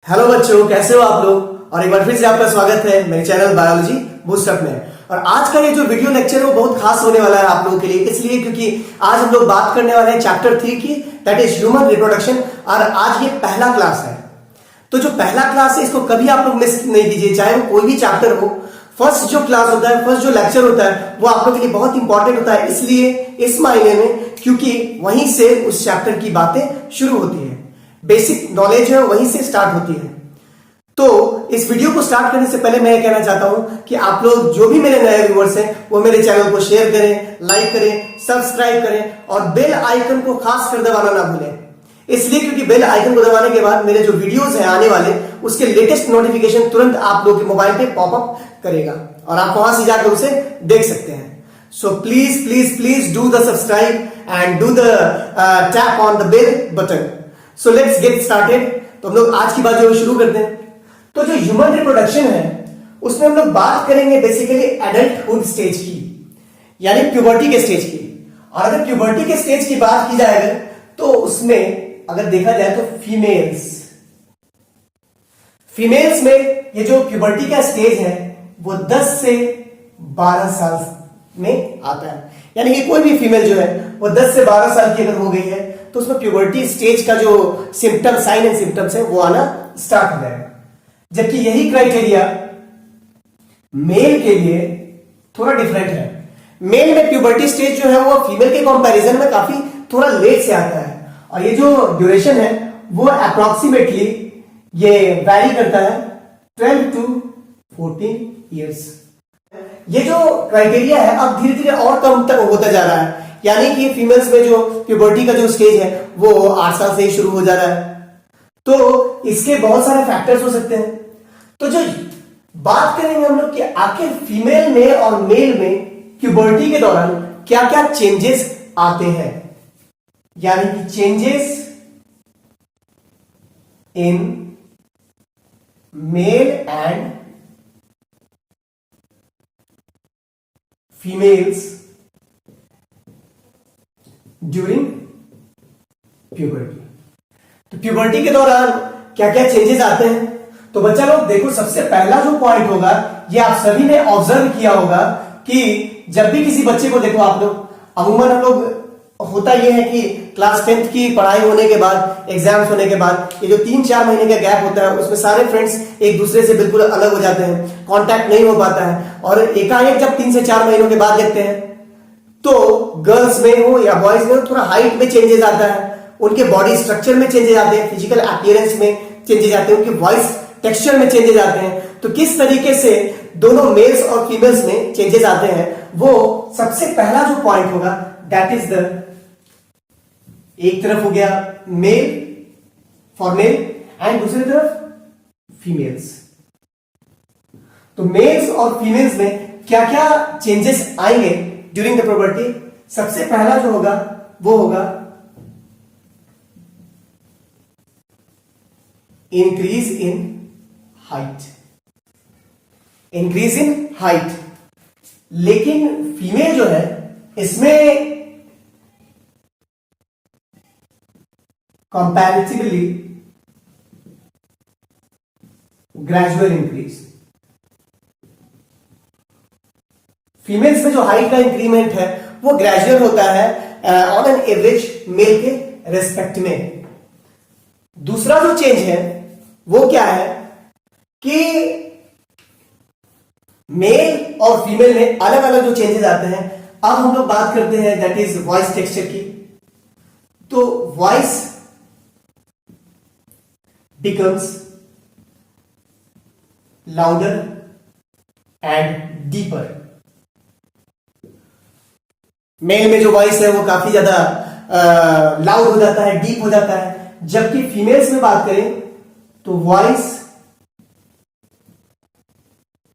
Hello बच्चों, कैसे हो आप लोग। और एक बार फिर से आपका स्वागत है मेरे चैनल बायोलॉजी बूस्टअप में। और आज का ये जो वीडियो लेक्चर है वो बहुत खास होने वाला है आप लोगों के लिए, इसलिए क्योंकि आज हम लोग बात करने वाले हैं चैप्टर 3 की, दैट इज ह्यूमन रिप्रोडक्शन। और आज ये पहला क्लास है, तो जो पहला क्लास है इसको कभी आप लोग मिस नहीं कीजिए, चाहे वो कोई भी चैप्टर हो। फर्स्ट जो क्लास होता है, फर्स्ट जो लेक्चर होता है वो आप लोग के लिए बहुत इंपॉर्टेंट होता है, इसलिए इस मायने में क्योंकि वहीं से उस चैप्टर की बातें शुरू होती है, बेसिक नॉलेज है वहीं से स्टार्ट होती है। तो इस वीडियो को स्टार्ट करने से पहले मैं कहना चाहता हूं कि आप लोग जो भी मेरे नए व्यूअर्स हैं वो मेरे चैनल को शेयर करें, लाइक करें, सब्सक्राइब करें और बेल आइकन को खास कर दबाना ना भूलें, इसलिए क्योंकि बेल आइकन को दबाने के बाद मेरे जो वीडियोस हैं आने वाले उसके लेटेस्ट नोटिफिकेशन तुरंत आप लोग के मोबाइल पे पॉपअप करेगा और आप वहां से जाकर उसे देख सकते हैं। So please please please do the subscribe and do the tap on the bell button. So let's get started. तो हम लोग आज की बात जो शुरू करते हैं। तो जो ह्यूमन रिप्रोडक्शन है उसमें हम लोग बात करेंगे बेसिकली एडल्टहुड स्टेज की, यानी प्यूबर्टी के स्टेज की। और अगर प्यूबर्टी के स्टेज की बात की जाए तो उसमें अगर देखा जाए तो फीमेल्स में ये जो प्यूबर्टी का स्टेज है वो 10 से 12 साल में आता है, यानी कि कोई भी फीमेल जो है वो 10 से 12 साल की अगर हो गई है तो उसमें प्यूबर्टी स्टेज का जो सिम्टम, साइन एंड सिम्टम्स है वो आना स्टार्ट हो जाएगा। जबकि यही क्राइटेरिया मेल के लिए थोड़ा डिफरेंट है। मेल में प्यूबर्टी स्टेज जो है वो फीमेल के कंपैरिजन में काफी थोड़ा लेट से आता है, और ये जो ड्यूरेशन है वो अप्रोक्सीमेटली ये वैरी करता है 12 टू 14 इयर्स। ये जो क्राइटेरिया है अब धीरे धीरे और कम तक होता जा रहा है, यानी कि फीमेल्स में जो प्यूबर्टी का जो स्टेज है वो 8 साल से ही शुरू हो जा रहा है। तो इसके बहुत सारे फैक्टर्स हो सकते हैं। तो जो बात करेंगे हम लोग कि आखिर फीमेल में और मेल में प्यूबर्टी के दौरान क्या क्या चेंजेस आते हैं, यानी कि changes in male and females during puberty. तो प्यूबर्टी के दौरान क्या क्या चेंजेस आते हैं। तो बच्चा लोग देखो, सबसे पहला जो पॉइंट होगा ये आप सभी ने ऑब्जर्व किया होगा कि जब भी किसी बच्चे को देखो आप लोग, अमूमन हम लोग होता यह है कि क्लास 10th की पढ़ाई होने के बाद, एग्जाम्स होने के बाद ये जो 3-4 महीने का गैप होता है उसमें सारे फ्रेंड्स एक दूसरे से बिल्कुल अलग हो जाते हैं, कांटेक्ट नहीं हो पाता है। और एकाएक जब 3 से 4 महीनों के बाद देखते हैं तो गर्ल्स में हो या बॉयज में हो थोड़ा हाइट में चेंजेस आता है, उनके बॉडी स्ट्रक्चर में चेंजेस आते हैं, फिजिकल अपीयरेंस में चेंजेस आते हैं, उनके वॉइस टेक्सचर में चेंजेस आते हैं। तो किस तरीके से दोनों मेल्स और फीमेल्स में चेंजेस आते हैं वो सबसे पहला जो पॉइंट होगा दैट इज द, एक तरफ हो गया मेल फॉर मेल एंड दूसरी तरफ फीमेल्स। तो मेल्स और फीमेल्स में क्या क्या चेंजेस आएंगे ड्यूरिंग द प्यूबर्टी। सबसे पहला जो होगा वो होगा increase in height, increase in height. लेकिन फीमेल जो है इसमें कंपैरेटिवली ग्रेजुअल इंक्रीज। फीमेल्स में जो हाइट का इंक्रीमेंट है वो ग्रेजुअल होता है ऑन एन एवरेज मेल के रेस्पेक्ट में। दूसरा जो चेंज है वो क्या है कि मेल और फीमेल में अलग अलग जो चेंजेस आते हैं। अब हम लोग बात करते हैं दैट इज वॉइस टेक्सचर की। तो voice becomes louder and deeper। Male में जो वॉइस है वो काफी ज्यादा लाउड हो जाता है, डीप हो जाता है, जबकि फीमेल्स में बात करें तो voice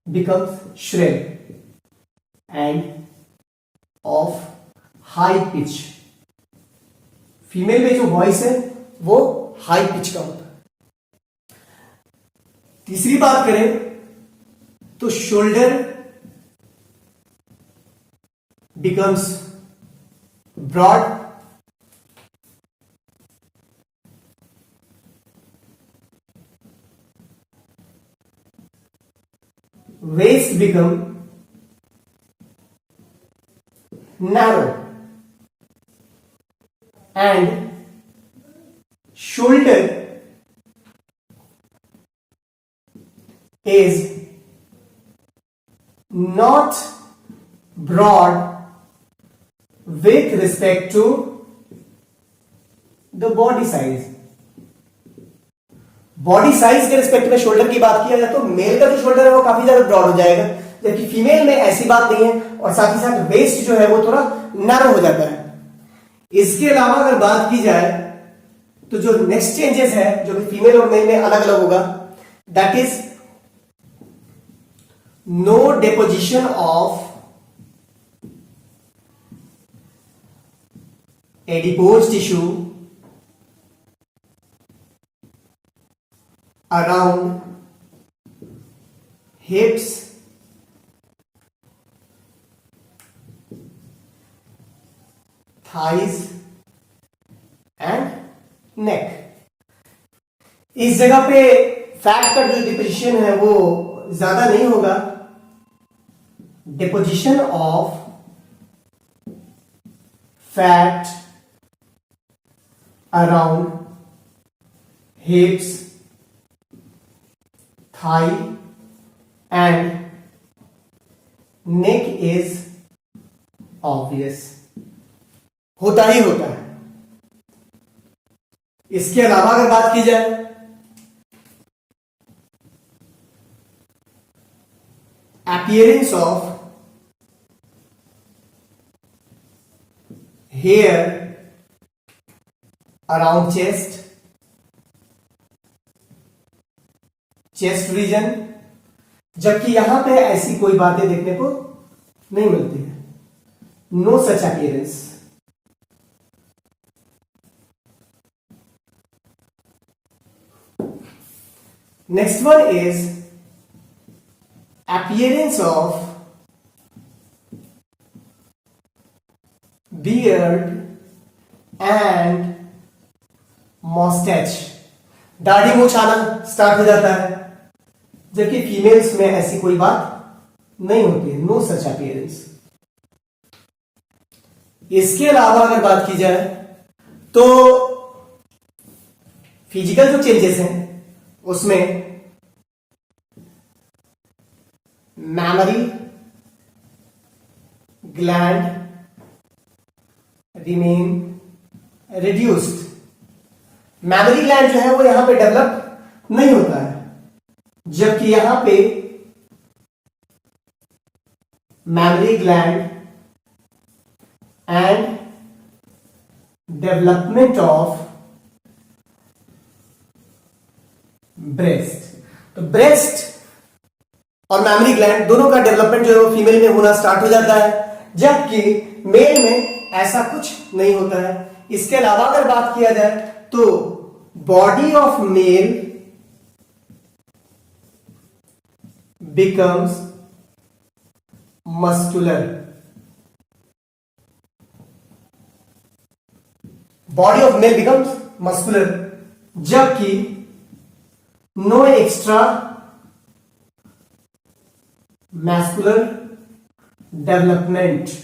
becomes shrill and of high pitch। Female में जो वॉइस है वो हाई पिच का होता है। तीसरी बात करें तो shoulder becomes broad waist become narrow and shoulder is not broad with respect to the body size. Body size के रिस्पेक्ट में शोल्डर की बात किया जाए तो मेल का जो शोल्डर है वो काफी ज्यादा ब्रॉड हो जाएगा, जबकि फीमेल में ऐसी बात नहीं है, और साथ ही साथ वेस्ट जो है वो थोड़ा नैरो हो जाता है. इसके अलावा अगर बात की जाए तो जो नेक्स्ट चेंजेस है जो कि फीमेल और मेल में अलग अलग होगा, that is no deposition of adipose tissue around hips, thighs and neck. इस जगह पे फैट का जो डिपोजिशन है वो ज्यादा नहीं होगा. Deposition of fat around hips, thigh and neck is obvious. होता ही होता है. इसके अलावा अगर बात की जाए appearance of hair around chest, chest region, जबकि यहां पे ऐसी कोई बातें देखने को नहीं मिलती है. No such appearance. Next one is appearance of beard and moustache. दाढ़ी मूंछ आना स्टार्ट हो जाता है, जबकि फीमेल्स में ऐसी कोई बात नहीं होती है. No such appearance. इसके अलावा अगर बात की जाए तो फिजिकल जो चेंजेस हैं उसमें mammary gland remain reduced. Mammary gland जो है वो यहां पे डेवलप नहीं होता है, जबकि यहां पे mammary gland and development of breast. तो ब्रेस्ट और मैमरी ग्लैंड दोनों का डेवलपमेंट जो है वो फीमेल में होना स्टार्ट हो जाता है, जबकि मेल में ऐसा कुछ नहीं होता है. इसके अलावा अगर बात किया जाए तो body of male becomes muscular. Body of male becomes muscular, जबकि no extra muscular development.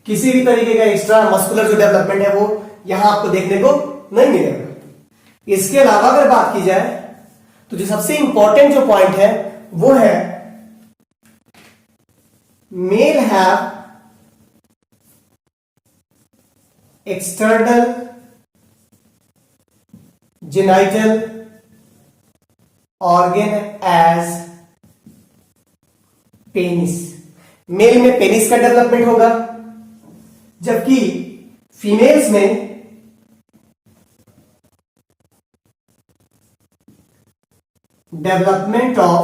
किसी भी तरीके का एक्स्ट्रा मस्कुलर जो डेवलपमेंट है वो यहां आपको देखने को नहीं मिलेगा. इसके अलावा अगर बात की जाए तो जो सबसे इंपॉर्टेंट जो पॉइंट है वो है male have external genital organ as penis. Male में पेनिस का डेवलपमेंट होगा, जबकि फीमेल्स में development of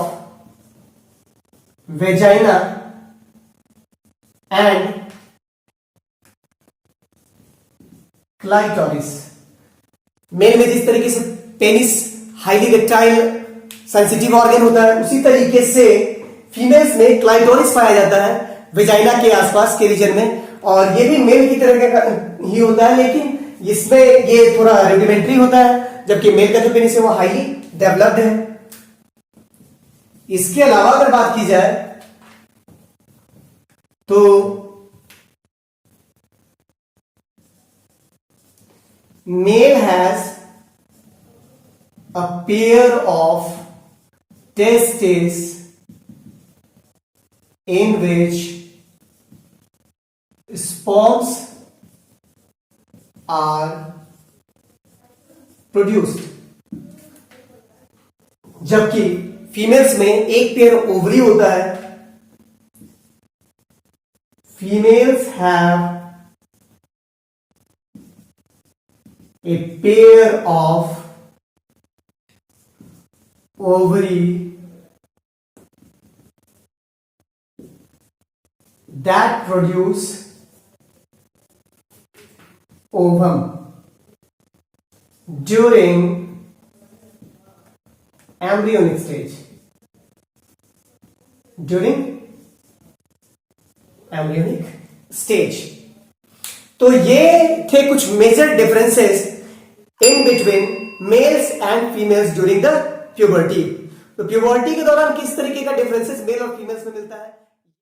vagina and clitoris. Male में जिस तरीके से penis highly erectile sensitive organ होता है, उसी तरीके से फीमेल्स में क्लाइटोरिस पाया जाता है वेजाइना के आसपास के रीजन में, और ये भी मेल की तरह का ही होता है, लेकिन इसमें ये थोड़ा रुडिमेंट्री होता है, जबकि मेल का जो पेनिस है वो हाईली डेवलप्ड है. इसके अलावा अगर बात की जाए तो male has a pair of testes in which sperms are produced, जबकि फीमेल्स में एक पेयर ओवरी होता है. Females have a pair of ovary that produce ovum during embryonic stage. During embryonic stage. तो ये थे कुछ major differences in between males and females during the puberty. तो प्यूबर्टी के दौरान किस तरीके का डिफरेंसेस मेल और फीमेल्स में मिलता है.